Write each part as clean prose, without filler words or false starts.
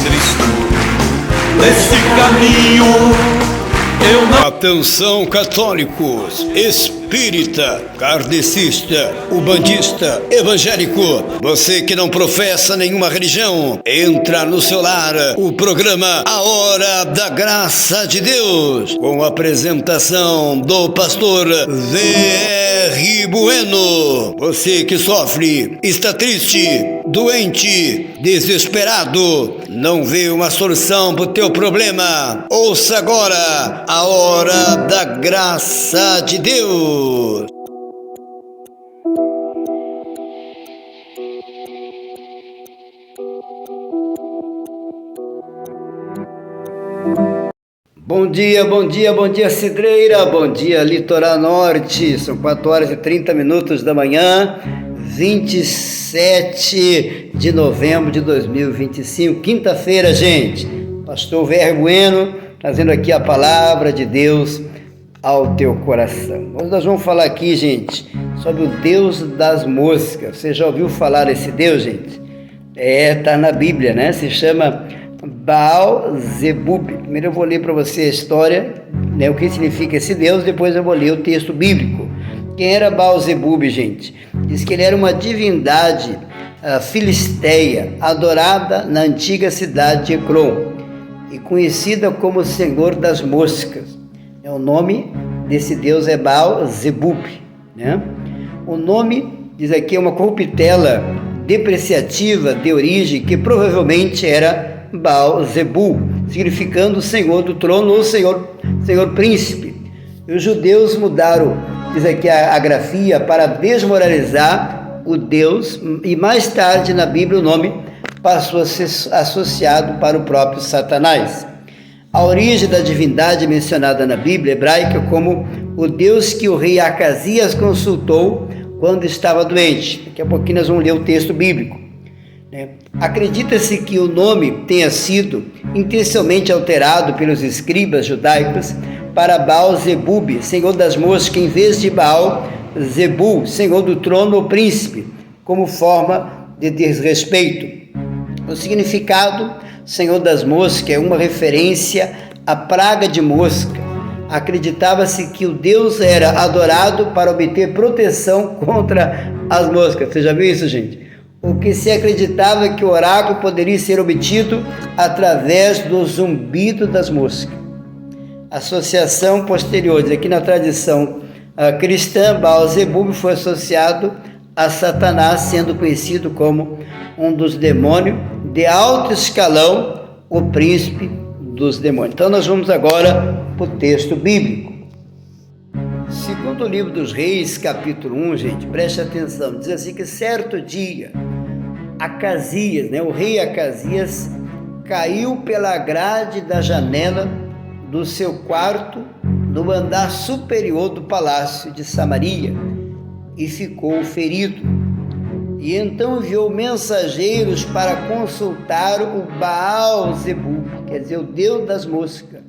Cristo. Nesse caminho eu não... Atenção, católicos, espírita, kardecista, ubandista, evangélico, você que não professa nenhuma religião, entra no seu lar o programa A Hora da Graça de Deus, com a apresentação do pastor V.R. Bueno. Você que sofre, está triste, doente, desesperado, não vê uma solução para o teu problema, ouça agora A Hora da Graça de Deus. Bom dia, bom dia, bom dia Cidreira, bom dia Litoral Norte, são 4 horas e 30 minutos da manhã, 27 de novembro de 2025, quinta-feira, gente. Pastor V.R. Bueno, trazendo aqui a palavra de Deus ao teu coração. Hoje nós vamos falar aqui, gente, sobre o Deus das moscas. Você já ouviu falar desse Deus, gente? Tá na Bíblia, né? Se chama Baal-zebub. Primeiro eu vou ler para você a história, né, o que significa esse Deus, depois eu vou ler o texto bíblico. Quem era Baal-zebub, gente? Diz que ele era uma divindade filisteia, adorada na antiga cidade de Ecrom e conhecida como Senhor das Moscas. O nome desse Deus é Baal-zebub, né? O nome, diz aqui, é uma corruptela depreciativa de origem que provavelmente era Baal-zebub, significando Senhor do trono ou Senhor príncipe. E os judeus mudaram, diz aqui a grafia, para desmoralizar o Deus, e mais tarde na Bíblia o nome passou a ser associado para o próprio Satanás. A origem da divindade mencionada na Bíblia hebraica como o Deus que o rei Acasias consultou quando estava doente. Daqui a pouquinho nós vamos ler o texto bíblico. Acredita-se que o nome tenha sido intencionalmente alterado pelos escribas judaicos para Baal-zebub, senhor das moscas, em vez de Baal-zebub, senhor do trono ou príncipe, como forma de desrespeito. O significado Senhor das moscas é uma referência à praga de mosca. Acreditava-se que o Deus era adorado para obter proteção contra as moscas. Você já viu isso, gente? O que se acreditava que o oráculo poderia ser obtido através do zumbido das moscas. Associação posterior, aqui na tradição cristã, Baal-zebub foi associado a Satanás, sendo conhecido como um dos demônios de alto escalão, o príncipe dos demônios. Então nós vamos agora para o texto bíblico. Segundo o livro dos Reis, capítulo 1, gente, preste atenção, diz assim que certo dia, Acasias, o rei Acasias, caiu pela grade da janela do seu quarto no andar superior do palácio de Samaria e ficou ferido. E então enviou mensageiros para consultar o Baal-zebub, quer dizer, o Deus das moscas,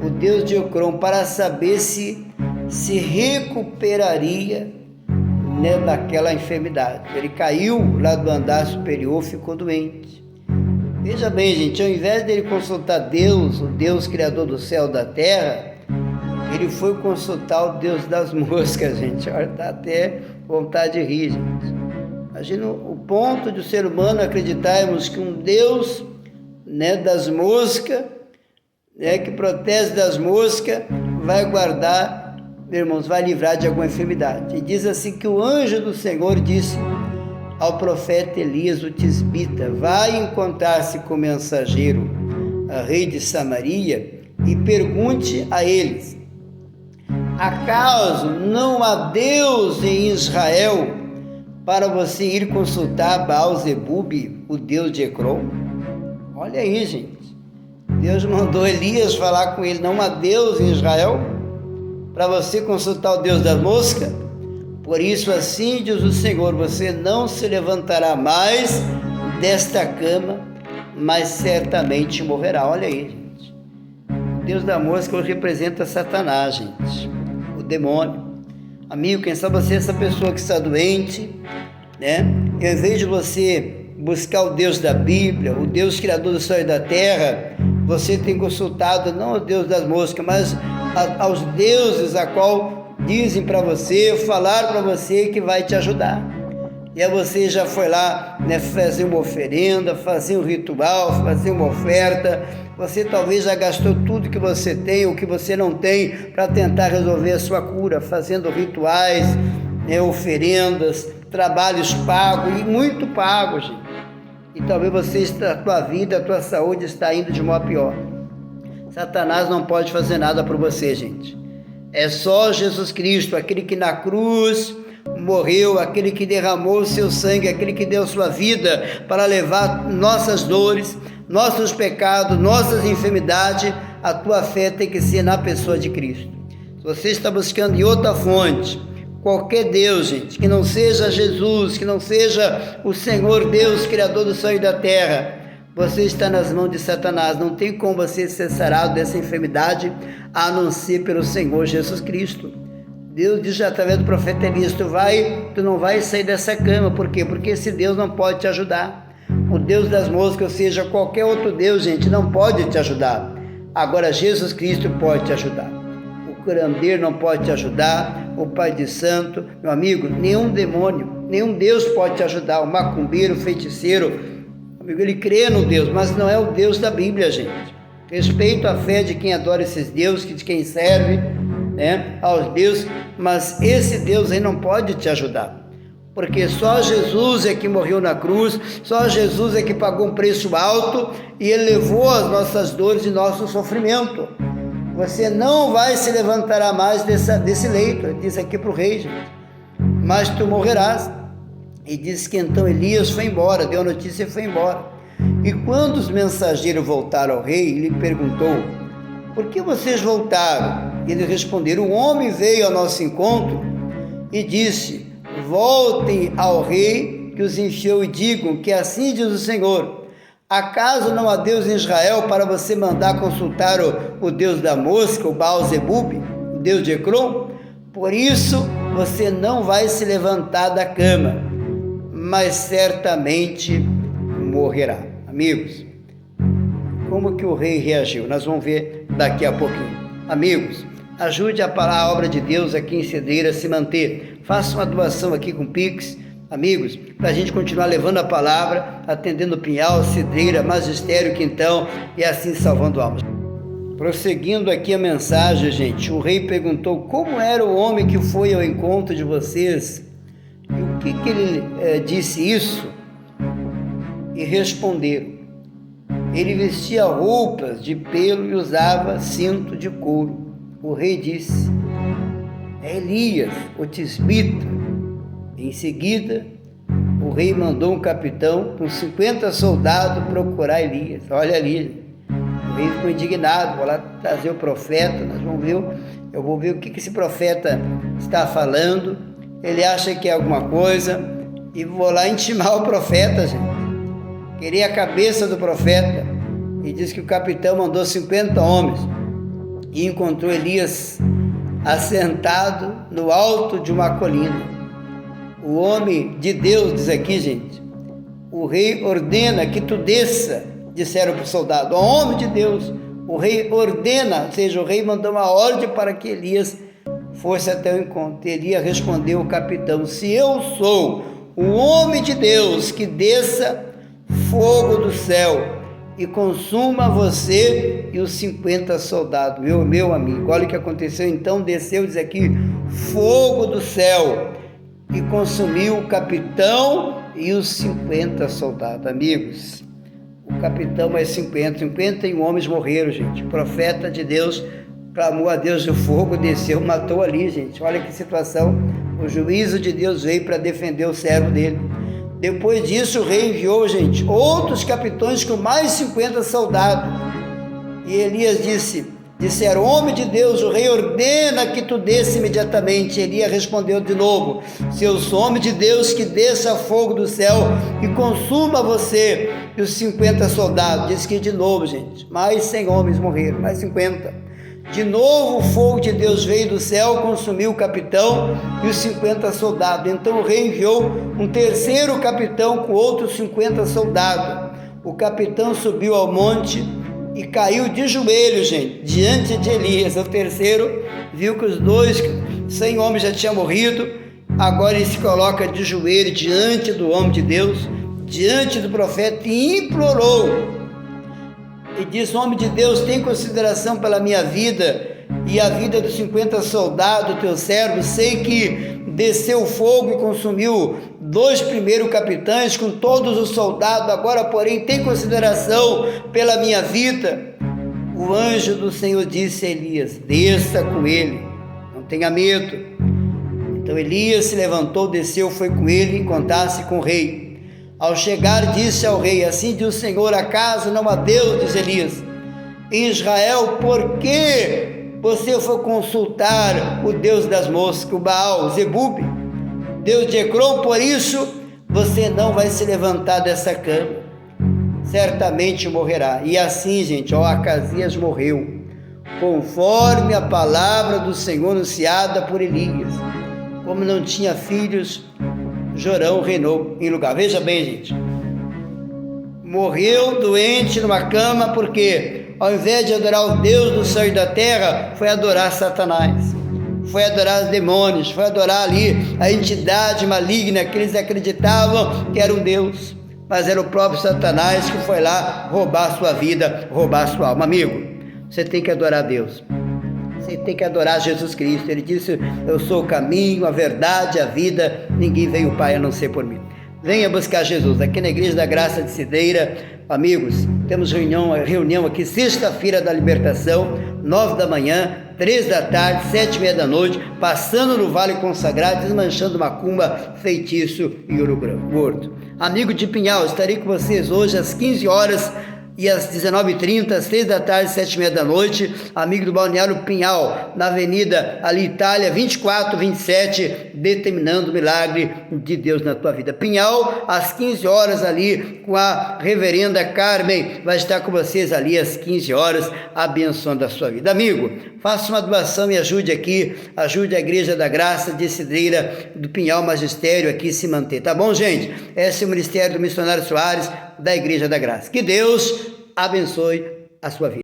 o Deus de Ecrom, para saber se recuperaria, daquela enfermidade. Ele caiu lá do andar superior, ficou doente. Veja bem, gente, ao invés dele consultar Deus, o Deus criador do céu e da terra, ele foi consultar o Deus das moscas, gente. Olha, dá até vontade de rir, gente. Imagina o ponto de o ser humano acreditarmos que um Deus, das moscas, que protege das moscas, vai guardar, irmãos, vai livrar de alguma enfermidade. E diz assim que o anjo do Senhor disse ao profeta Elias, o tisbita, vai encontrar-se com o mensageiro, a rei de Samaria, e pergunte a eles, acaso não há Deus em Israel para você ir consultar Baal-zebub, o Deus de Ecrom? Olha aí, gente. Deus mandou Elias falar com ele, não há Deus em Israel para você consultar o Deus das moscas? Por isso, assim diz o Senhor, você não se levantará mais desta cama, mas certamente morrerá. Olha aí, gente. O Deus da mosca hoje representa Satanás, gente, o demônio. Amigo, quem sabe você é essa pessoa que está doente, Em vez de você buscar o Deus da Bíblia, o Deus criador do céu e da terra, você tem consultado não o Deus das moscas, mas aos deuses a qual dizem para você, falaram para você que vai te ajudar. E aí você já foi lá, né, fazer uma oferenda, fazer um ritual, fazer uma oferta. Você talvez já gastou tudo que você tem ou que você não tem para tentar resolver a sua cura, fazendo rituais, né, oferendas, trabalhos pagos e muito pagos, gente. E talvez a tua vida, a tua saúde está indo de mal a pior. Satanás não pode fazer nada por você, gente. É só Jesus Cristo, aquele que na cruz morreu, aquele que derramou o seu sangue, aquele que deu sua vida para levar nossas dores, nossos pecados, nossas enfermidades. A tua fé tem que ser na pessoa de Cristo. Se você está buscando em outra fonte, qualquer Deus, gente, que não seja Jesus, que não seja o Senhor Deus, Criador do céu e da terra, você está nas mãos de Satanás. Não tem como você ser sarado dessa enfermidade, a não ser pelo Senhor Jesus Cristo. Deus diz através do profeta Elias, tu não vai sair dessa cama. Por quê? Porque esse Deus não pode te ajudar. O Deus das moscas, ou seja, qualquer outro Deus, gente, não pode te ajudar. Agora Jesus Cristo pode te ajudar. O curandeiro não pode te ajudar, o Pai de Santo, meu amigo, nenhum demônio, nenhum Deus pode te ajudar. O macumbeiro, o feiticeiro, amigo, ele crê no Deus, mas não é o Deus da Bíblia, gente. Respeito a fé de quem adora esses deuses, de quem serve, né, aos deuses, mas esse Deus aí não pode te ajudar, porque só Jesus é que morreu na cruz, só Jesus é que pagou um preço alto e ele levou as nossas dores e nosso sofrimento. Você não vai se levantar mais desse leito, ele diz aqui para o rei, gente, mas tu morrerás. E diz que então Elias foi embora, deu a notícia e foi embora. E quando os mensageiros voltaram ao rei, ele perguntou: por que vocês voltaram? E eles responderam: um homem veio ao nosso encontro e disse: voltem ao rei que os enviou e digam que assim diz o Senhor: acaso não há Deus em Israel para você mandar consultar o Deus da mosca, o Baal-zebub, o Deus de Ecrom? Por isso você não vai se levantar da cama, mas certamente morrerá. Amigos, como que o rei reagiu? Nós vamos ver daqui a pouquinho. Amigos, ajude a obra de Deus aqui em Cedreira a se manter. Faça uma doação aqui com Pix, amigos, para a gente continuar levando a palavra, atendendo Pinhal, Cedreira, Magistério, Quintão e assim salvando almas. Prosseguindo aqui a mensagem, gente, o rei perguntou como era o homem que foi ao encontro de vocês. E o que ele disse isso? E responderam: ele vestia roupas de pelo e usava cinto de couro. O rei disse: é Elias, o tisbita. Em seguida, o rei mandou um capitão com 50 soldados procurar Elias. Olha ali, o rei ficou indignado. Vou lá trazer o profeta, nós vamos ver, eu vou ver o que esse profeta está falando. Ele acha que é alguma coisa, e vou lá intimar o profeta, gente. Queria a cabeça do profeta. E diz que o capitão mandou 50 homens e encontrou Elias assentado no alto de uma colina. O homem de Deus, diz aqui, gente, o rei ordena que tu desça, disseram para o soldado. O homem de Deus, o rei ordena, ou seja, o rei mandou uma ordem para que Elias fosse até o encontro. Elias respondeu ao capitão: se eu sou o homem de Deus, que desça fogo do céu e consuma você e os 50 soldados. Meu amigo, olha o que aconteceu. Então desceu, diz aqui, fogo do céu e consumiu o capitão e os 50 soldados. Amigos, o capitão mais 51 homens morreram, gente. O profeta de Deus clamou a Deus, o fogo desceu, matou ali, gente. Olha que situação. O juízo de Deus veio para defender o servo dele. Depois disso, o rei enviou, gente, outros capitães com mais 50 soldados. E Elias disseram: homem de Deus, o rei ordena que tu desça imediatamente. Elias respondeu de novo: se eu sou homem de Deus, que desça fogo do céu e consuma você e os 50 soldados. Diz que de novo, gente, mais 100 homens morreram, mais 50. De novo o fogo de Deus veio do céu, consumiu o capitão e os 50 soldados. Então o rei enviou um terceiro capitão com outros 50 soldados. O capitão subiu ao monte e caiu de joelhos, gente, diante de Elias. O terceiro viu que os 100 homens já tinham morrido. Agora ele se coloca de joelho diante do homem de Deus, diante do profeta, e implorou. E diz: homem de Deus, tem consideração pela minha vida e a vida dos 50 soldados, teu servo. Sei que desceu fogo e consumiu 2 primeiros capitães com todos os soldados. Agora, porém, tem consideração pela minha vida. O anjo do Senhor disse a Elias: desça com ele, não tenha medo. Então Elias se levantou, desceu, foi com ele encontrar-se com o rei. Ao chegar, disse ao rei: assim diz o Senhor, acaso não há Deus, diz Elias, em Israel? Por que você foi consultar o Deus das moscas, o Baal, Zebub, Deus de Ecrom? Por isso você não vai se levantar dessa cama, certamente morrerá. E assim, gente, Acasias morreu, conforme a palavra do Senhor anunciada por Elias. Como não tinha filhos, Jorão reinou em lugar. Veja bem, gente, morreu doente numa cama, porque ao invés de adorar o Deus do céu e da terra, foi adorar Satanás, foi adorar os demônios, foi adorar ali a entidade maligna que eles acreditavam que era um Deus, mas era o próprio Satanás que foi lá roubar a sua vida, roubar a sua alma. Amigo, você tem que adorar Deus. Você tem que adorar Jesus Cristo. Ele disse: eu sou o caminho, a verdade, a vida, ninguém veio ao Pai a não ser por mim. Venha buscar Jesus aqui na Igreja da Graça de Cideira. Amigos, temos reunião aqui sexta-feira da libertação, 9 da manhã, 3 da tarde, 7h30 da noite, passando no Vale Consagrado, desmanchando macumba, feitiço e ouro gordo. Amigo de Pinhal, estarei com vocês hoje às 15 horas e às 19h30, 6 da tarde, 7h30 da noite, amigo do Balneário Pinhal, na Avenida ali Itália, 2427, determinando o milagre de Deus na tua vida. Pinhal, às 15 horas ali, com a reverenda Carmen, vai estar com vocês ali às 15 horas, abençoando a sua vida. Amigo, faça uma doação e ajude aqui, ajude a Igreja da Graça de Cideira do Pinhal Magistério aqui se manter, tá bom, gente? Esse é o Ministério do Missionário Soares, da Igreja da Graça. Que Deus abençoe a sua vida.